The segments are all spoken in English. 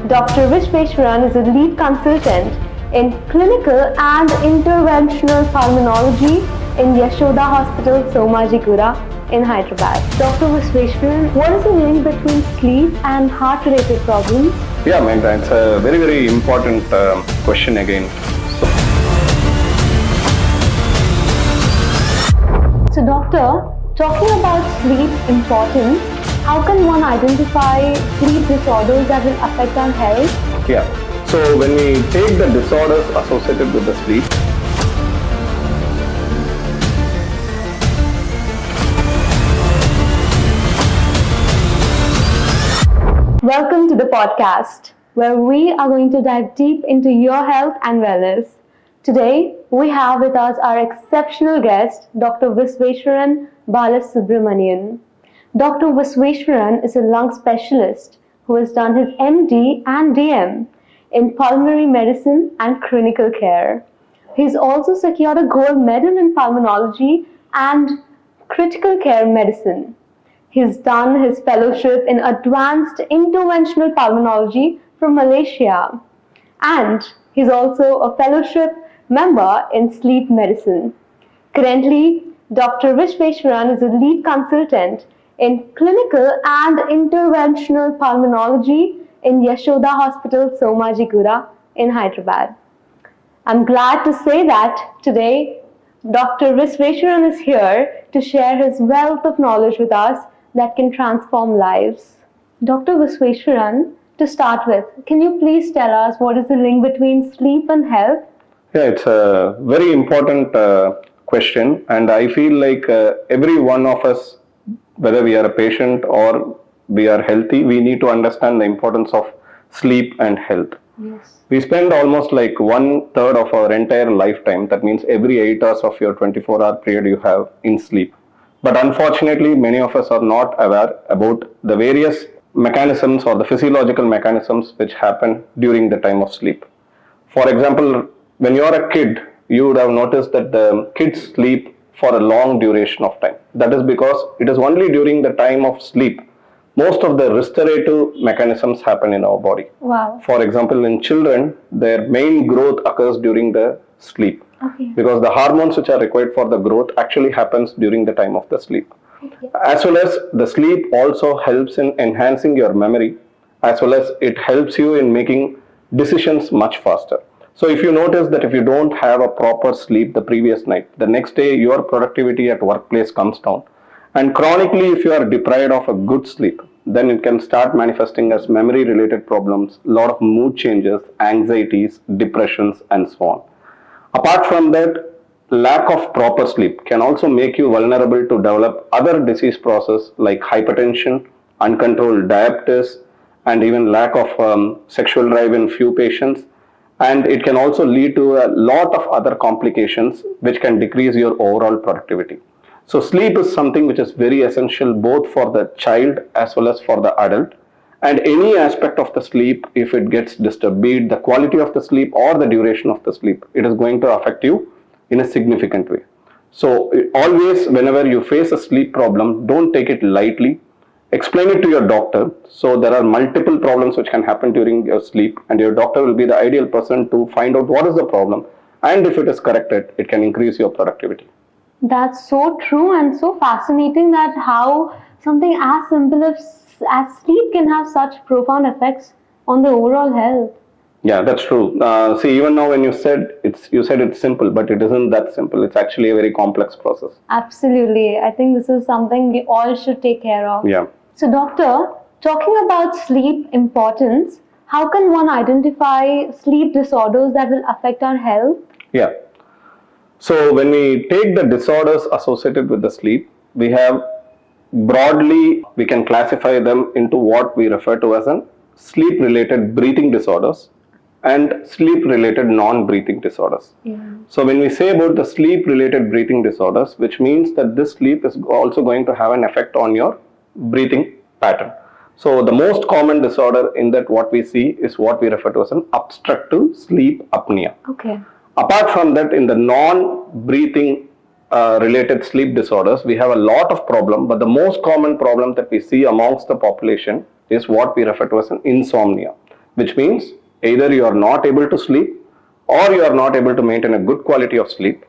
Dr. Vishweshwaran is a lead consultant in clinical and interventional pulmonology in Yashoda Hospital, Somajigura in Hyderabad. Dr. Vishweshwaran, what is the link between sleep and heart-related problems? Yeah, man, that's a very, very important question again. So, doctor, talking about sleep importance, how can one identify sleep disorders that will affect our health? Yeah, so when we take the disorders associated with the sleep, Welcome to the podcast, where we are going to dive deep into your health and wellness. Today, we have with us our exceptional guest, Dr. Vishweshwaran Balasubramanian. Dr. Vishweshwaran is a lung specialist who has done his MD and DM in pulmonary medicine and clinical care. He's also secured a gold medal in pulmonology and critical care medicine. He's done his fellowship in advanced interventional pulmonology from Malaysia. And he's also a fellowship member in sleep medicine. Currently, Dr. Vishweshwaran is a lead consultant in clinical and interventional pulmonology in Yashoda Hospital, Somajigura in Hyderabad. I'm glad to say that today Dr. Vishweshwaran is here to share his wealth of knowledge with us that can transform lives. Dr. Vishweshwaran, to start with, can you please tell us what is the link between sleep and health? yeah, it's a very important question, and I feel like every one of us, whether we are a patient or we are healthy, we need to understand the importance of sleep and health. Yes. We spend almost like 1/3 of our entire lifetime, that means every 8 hours of your 24-hour period you have in sleep. But unfortunately, many of us are not aware about the various mechanisms or the physiological mechanisms which happen during the time of sleep. For example, when you are a kid, you would have noticed that the kids sleep for a long duration of time. That is because it is only during the time of sleep most of the restorative mechanisms happen in our body. Wow. For example, in children, their main growth occurs during the sleep. Okay. Because the hormones which are required for the growth actually happens during the time of the sleep. Okay. As well as the sleep also helps in enhancing your memory, as well as it helps you in making decisions much faster. So if you notice that if you don't have a proper sleep the previous night, the next day your productivity at workplace comes down. And chronically, if you are deprived of a good sleep, then it can start manifesting as memory related problems, a lot of mood changes, anxieties, depressions, and so on. Apart from that, lack of proper sleep can also make you vulnerable to develop other disease processes like hypertension, uncontrolled diabetes, and even lack of sexual drive in few patients. And it can also lead to a lot of other complications which can decrease your overall productivity. So sleep is something which is very essential both for the child as well as for the adult. And any aspect of the sleep, if it gets disturbed, be it the quality of the sleep or the duration of the sleep, it is going to affect you in a significant way. So always, whenever you face a sleep problem, don't take it lightly. Explain it to your doctor. So there are multiple problems which can happen during your sleep, and your doctor will be the ideal person to find out what is the problem. And if it is corrected, it can increase your productivity. That's so true and so fascinating that how something as simple as sleep can have such profound effects on the overall health. Yeah, that's true. See, even now when you said it's simple, but it isn't that simple. It's actually a very complex process. Absolutely. I think this is something we all should take care of. Yeah. So, doctor, talking about sleep importance, how can one identify sleep disorders that will affect our health? Yeah. So when we take the disorders associated with the sleep, we have broadly, we can classify them into what we refer to as an sleep related breathing disorders and sleep related non-breathing disorders. Yeah. So when we say about the sleep related breathing disorders, which means that this sleep is also going to have an effect on your breathing pattern. So the most common disorder in that what we see is what we refer to as an obstructive sleep apnea. Okay. Apart from that, in the non-breathing related sleep disorders, we have a lot of problem, but the most common problem that we see amongst the population is what we refer to as an insomnia. which means either you are not able to sleep or you are not able to maintain a good quality of sleep,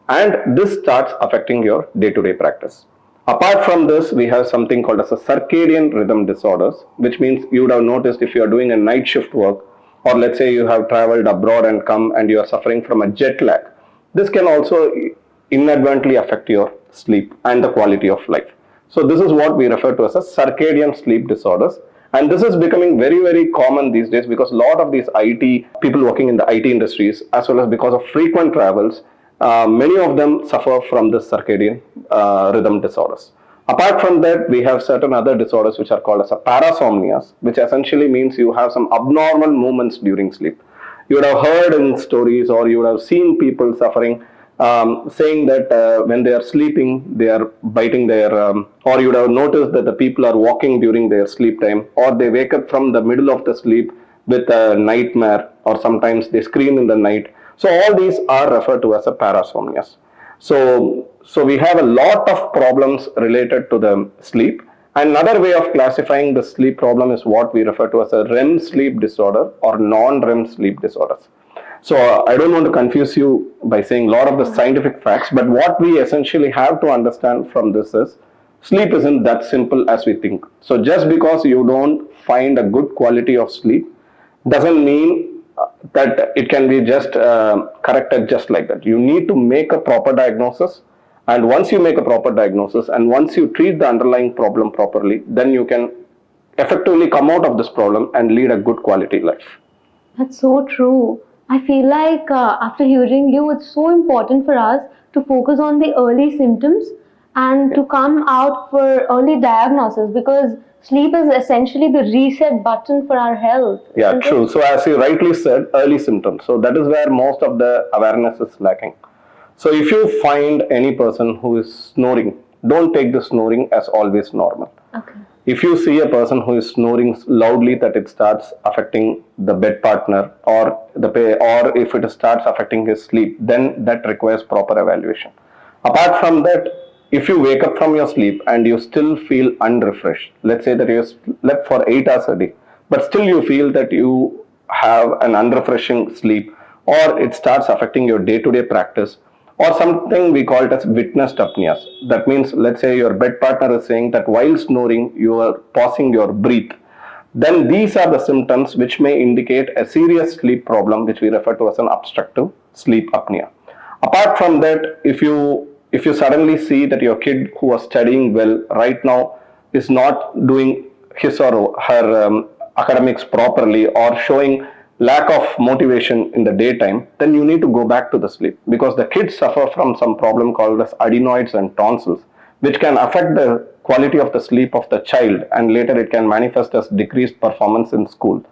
and this starts affecting your day-to-day practice. Apart from this, we have something called as a circadian rhythm disorders, which means you would have noticed if you are doing a night shift work, or let's say you have traveled abroad and come and you are suffering from a jet lag. This can also inadvertently affect your sleep and the quality of life. So this is what we refer to as a circadian sleep disorders. And this is becoming very, very common these days because a lot of these IT people working in the IT industries, as well as because of frequent travels, many of them suffer from this circadian rhythm disorders. Apart from that, we have certain other disorders which are called as a parasomnias, which essentially means you have some abnormal movements during sleep. You would have heard in stories or you would have seen people suffering, saying that when they are sleeping, they are biting their, or you would have noticed that the people are walking during their sleep time, or they wake up from the middle of the sleep with a nightmare, or sometimes they scream in the night. So all these are referred to as a parasomnias. So we have a lot of problems related to the sleep. Another way of classifying the sleep problem is what we refer to as a REM sleep disorder or non-REM sleep disorders. So I don't want to confuse you by saying a lot of the scientific facts, but what we essentially have to understand from this is sleep isn't that simple as we think. So just because you don't find a good quality of sleep doesn't mean that it can be just corrected just like that. You need to make a proper diagnosis, and once you make a proper diagnosis and once you treat the underlying problem properly, then you can effectively come out of this problem and lead a good quality life. That's so true. I feel like after hearing you, it's so important for us to focus on the early symptoms and to come out for early diagnosis because sleep is essentially the reset button for our health. Yeah, isn't true. it? So as you rightly said, early symptoms. So that is where most of the awareness is lacking. So if you find any person who is snoring, don't take the snoring as always normal. Okay. If you see a person who is snoring loudly that it starts affecting the bed partner or or if it starts affecting his sleep, then that requires proper evaluation. Apart from that, if you wake up from your sleep and you still feel unrefreshed, let's say that you slept for 8 hours a day, but still you feel that you have an unrefreshing sleep, or it starts affecting your day-to-day practice, or something we call it as witnessed apneas. That means, let's say your bed partner is saying that while snoring, you are pausing your breath. Then these are the symptoms which may indicate a serious sleep problem, which we refer to as an obstructive sleep apnea. Apart from that, if you suddenly see that your kid who was studying well right now is not doing his or her academics properly or showing lack of motivation in the daytime, then you need to go back to the sleep because the kids suffer from some problem called as adenoids and tonsils, which can affect the quality of the sleep of the child, and later it can manifest as decreased performance in school.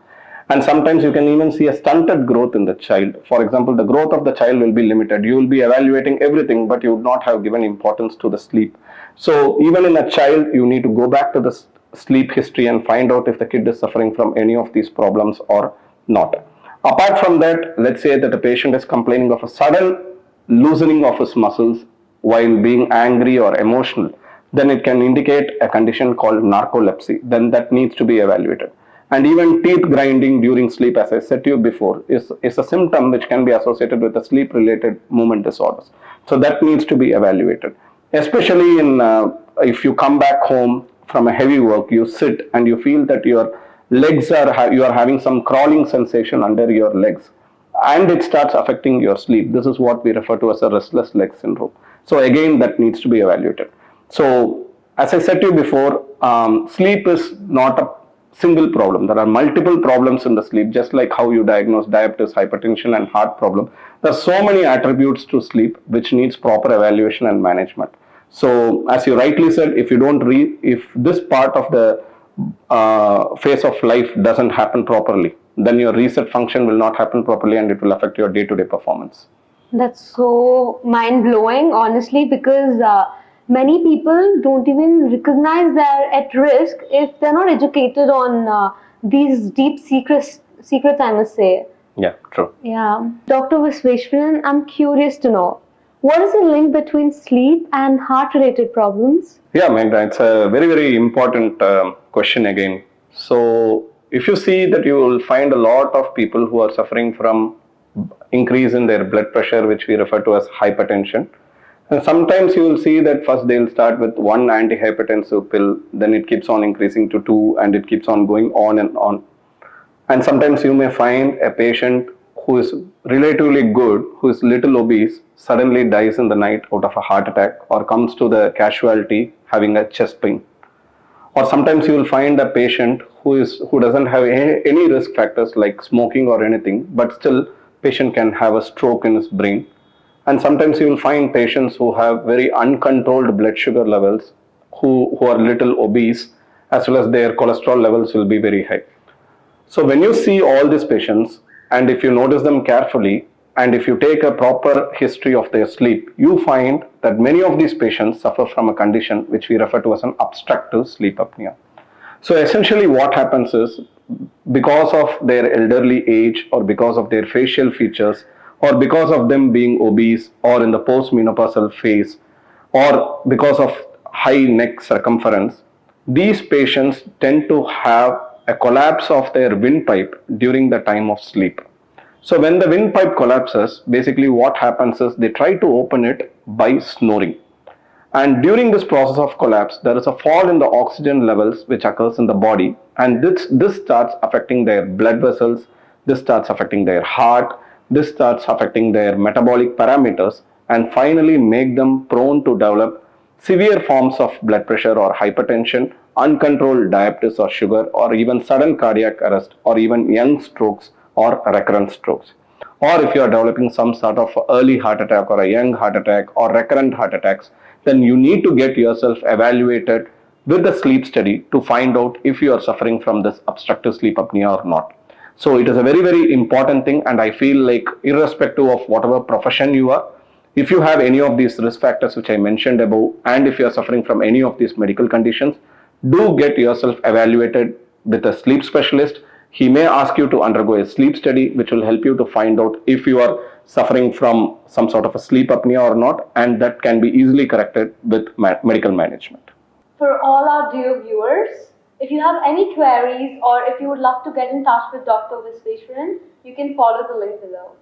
And sometimes you can even see a stunted growth in the child. For example, the growth of the child will be limited. You will be evaluating everything, but you would not have given importance to the sleep. So even in a child, you need to go back to the sleep history and find out if the kid is suffering from any of these problems or not. Apart from that, let's say that the patient is complaining of a sudden loosening of his muscles while being angry or emotional, then it can indicate a condition called narcolepsy. Then that needs to be evaluated. And even teeth grinding during sleep, as I said to you before, is a symptom which can be associated with the sleep related movement disorders. So that needs to be evaluated. Especially in if you come back home from a heavy work, you sit and you feel that your legs are, you are having some crawling sensation under your legs, and it starts affecting your sleep. This is what we refer to as a restless leg syndrome. So again, that needs to be evaluated. So as I said to you before, sleep is not a single problem. There are multiple problems in the sleep, just like how you diagnose diabetes, hypertension, and heart problem. There are so many attributes to sleep which needs proper evaluation and management. So, as you rightly said, if you don't if this part of the phase of life doesn't happen properly, then your reset function will not happen properly, and it will affect your day-to-day performance. That's so mind blowing, honestly, because many people don't even recognize they're at risk if they're not educated on these deep secrets, I must say. Yeah, true. Yeah. Dr. Visveshwaran, I'm curious to know what is the link between sleep and heart related problems? Yeah, man, it's a very, very important question again. So, if you see that, you will find a lot of people who are suffering from increase in their blood pressure, which we refer to as hypertension. And sometimes you will see that first they'll start with one antihypertensive pill, then it keeps on increasing to two, and it keeps on going on and on. And sometimes you may find a patient who is relatively good, who is little obese, suddenly dies in the night out of a heart attack or comes to the casualty having a chest pain. Or sometimes you will find a patient who doesn't have any risk factors like smoking or anything, but still patient can have a stroke in his brain. And sometimes you will find patients who have very uncontrolled blood sugar levels, who are little obese, as well as their cholesterol levels will be very high. So when you see all these patients, and if you notice them carefully, and if you take a proper history of their sleep, you find that many of these patients suffer from a condition which we refer to as an obstructive sleep apnea. So essentially what happens is, because of their elderly age, or because of their facial features, or because of them being obese or in the postmenopausal phase, or because of high neck circumference, these patients tend to have a collapse of their windpipe during the time of sleep. So when the windpipe collapses, basically what happens is they try to open it by snoring. And during this process of collapse, there is a fall in the oxygen levels which occurs in the body, and this starts affecting their blood vessels, this starts affecting their heart, this starts affecting their metabolic parameters, and finally make them prone to develop severe forms of blood pressure or hypertension, uncontrolled diabetes or sugar, or even sudden cardiac arrest, or even young strokes or recurrent strokes. Or if you are developing some sort of early heart attack or a young heart attack or recurrent heart attacks, then you need to get yourself evaluated with a sleep study to find out if you are suffering from this obstructive sleep apnea or not. So it is a very, very important thing, and I feel like irrespective of whatever profession you are, if you have any of these risk factors which I mentioned above, and if you are suffering from any of these medical conditions, do get yourself evaluated with a sleep specialist. He may ask you to undergo a sleep study, which will help you to find out if you are suffering from some sort of a sleep apnea or not, and that can be easily corrected with medical management. For all our dear viewers, if you have any queries or if you would love to get in touch with Dr. Visveswaran, you can follow the link below.